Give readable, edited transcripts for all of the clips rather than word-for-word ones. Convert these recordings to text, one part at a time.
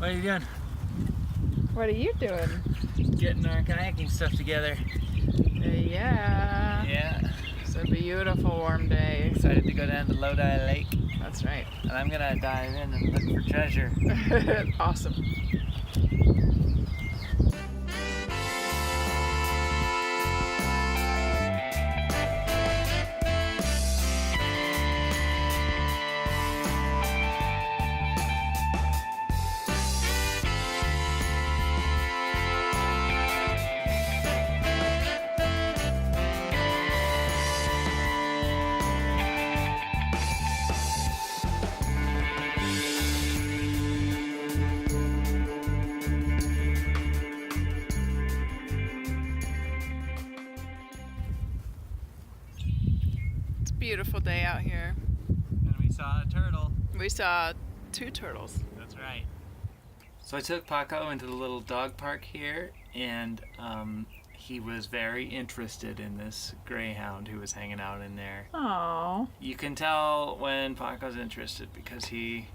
What are you doing? What are you doing? Getting our kayaking stuff together. Yeah. Yeah. It's a beautiful warm day. Excited to go down to Lodi Lake. That's right. And I'm gonna dive in and look for treasure. Awesome. Beautiful day out here. And we saw a turtle. We saw 2 turtles. That's right. So I took Paco into the little dog park here, and he was very interested in this greyhound who was hanging out in there. Oh. You can tell when Paco's interested because he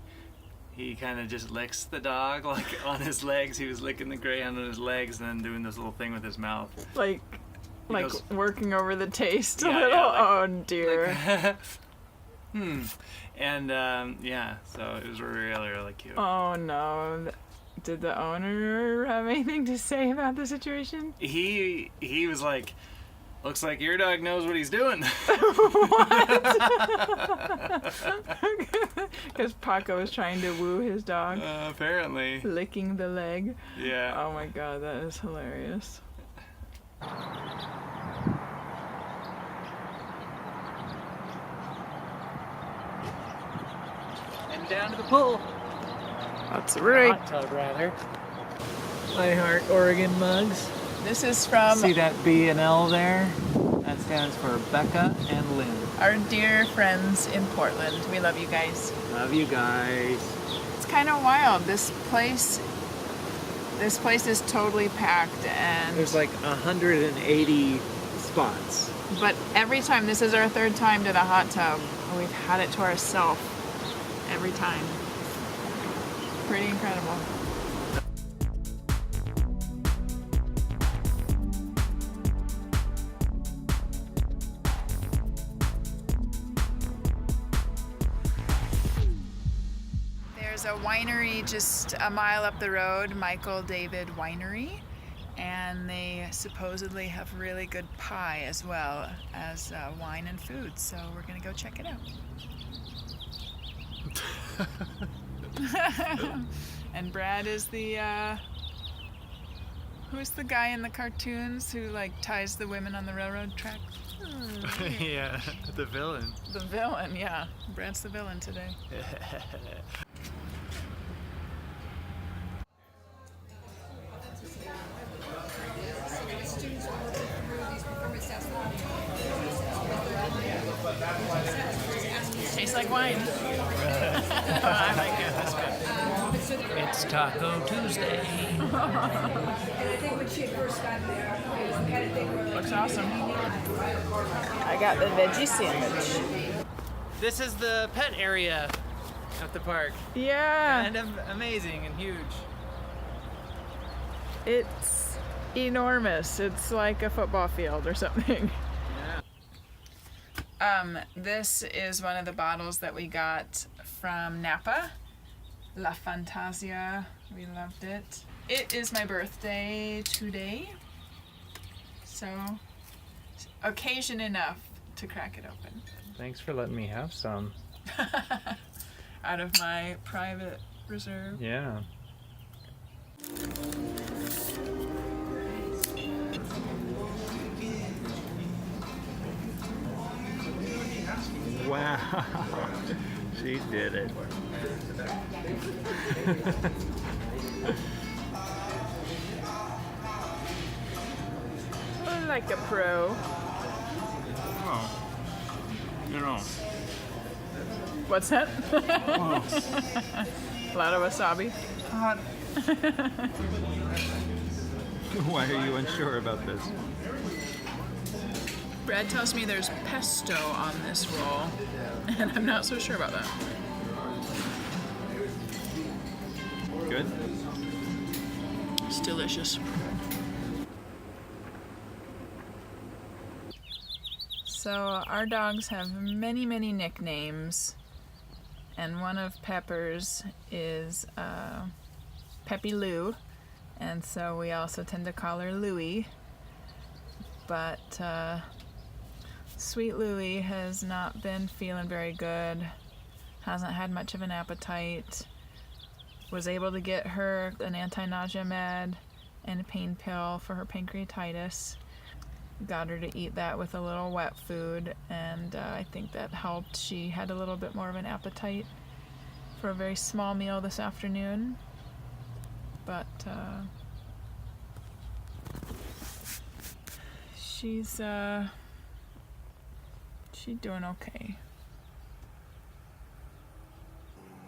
kind of just licks the dog like on his legs. He was licking the greyhound on his legs and then doing this little thing with his mouth. Like goes, working over the taste a yeah, little. yeah, like, oh dear. And yeah, so it was really cute. Oh no. Did the owner have anything to say about the situation? He was like, looks like your dog knows what he's doing. Because Paco was trying to woo his dog. Apparently. Licking the leg. Yeah. Oh my god, that is hilarious. And down to the pool. That's right. Hot tub, rather. I heart Oregon mugs. This is from See that B and L there? That stands for Becca and Lynn. our dear friends in Portland. We love you guys. Love you guys. It's kind of wild. This place is totally packed, and There's like 180 spots. but every time, this is our 3rd time to the hot tub. We've had it to ourselves every time. Pretty incredible. There's a winery just a mile up the road, Michael David Winery, and they supposedly have really good pie as well as wine and food, so we're gonna go check it out. And Brad is the who's the guy in the cartoons who like ties the women on the railroad track? Yeah, the villain. The villain, yeah. Brad's the villain today. Tastes like wine. I like it. That's good. It's Taco Tuesday. Looks awesome. I got the veggie sandwich. This is the pet area at the park. Yeah. Kind of amazing and huge. It's enormous. It's like a football field or something. This is one of the bottles that we got from Napa. La Fantasia. We loved it. It is my birthday today, so occasion enough to crack it open. Thanks for letting me have some. Out of my private reserve. Yeah. Wow, she did it. Like a pro. Oh, you know. What's that? Oh. A lot of wasabi. Hot. Why are you unsure about this? Brad tells me there's pesto on this roll, and I'm not so sure about that. Good. It's delicious. So our dogs have many, many nicknames, and one of Pepper's is Peppy Lou, and so we also tend to call her Louie. But Sweet Louie has not been feeling very good, hasn't had much of an appetite, was able to get her an anti-nausea med and a pain pill for her pancreatitis. Got her to eat that with a little wet food, and I think that helped. She had a little bit more of an appetite for a very small meal this afternoon, but she's doing okay.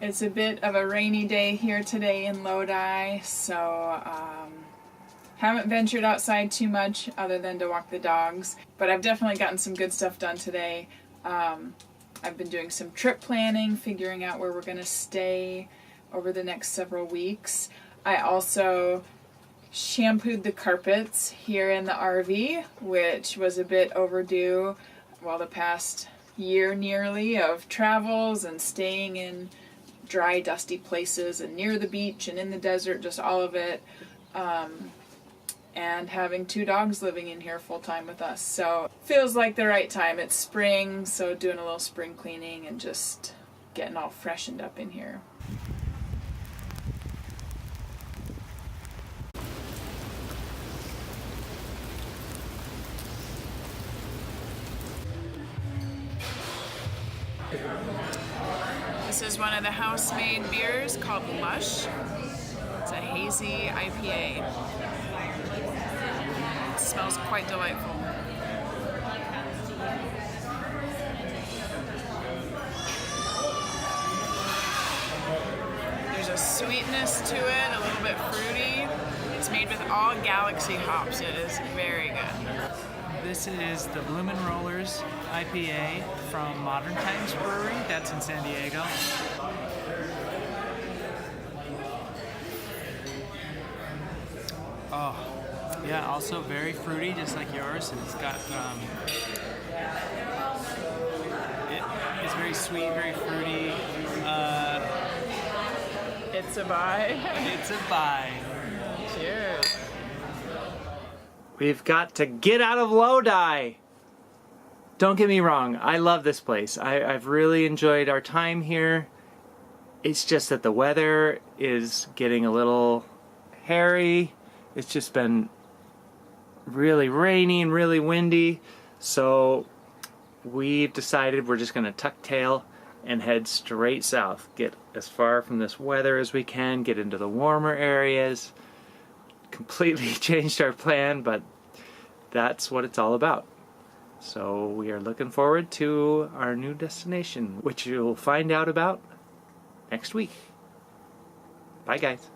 It's a bit of a rainy day here today in Lodi, so haven't ventured outside too much other than to walk the dogs, but I've definitely gotten some good stuff done today. I've been doing some trip planning, figuring out where we're going to stay over the next several weeks. I also shampooed the carpets here in the RV, which was a bit overdue. Well, the past year nearly of travels and staying in dry, dusty places and near the beach and in the desert, just all of it. And having 2 dogs living in here full time with us. So feels like the right time. It's spring, so doing a little spring cleaning and just getting all freshened up in here. This is one of the house-made beers called Lush. It's a hazy IPA. It smells quite delightful. There's a sweetness to it, a little bit fruity. It's made with all Galaxy hops. It is very good. This is the Bloomin' Rollers IPA from Modern Times Brewery. That's in San Diego. Oh, yeah, also very fruity, just like yours. And it's got, it's very sweet, very fruity. It's a buy. It's a buy. Cheers. We've got to get out of Lodi. Don't get me wrong, I love this place. I've really enjoyed our time here. It's just that the weather is getting a little hairy. It's just been really rainy and really windy. So we've decided we're just going to tuck tail and head straight south. Get as far from this weather as we can, get into the warmer areas. Completely changed our plan, but that's what it's all about. So we are looking forward to our new destination, which you'll find out about next week. Bye, guys.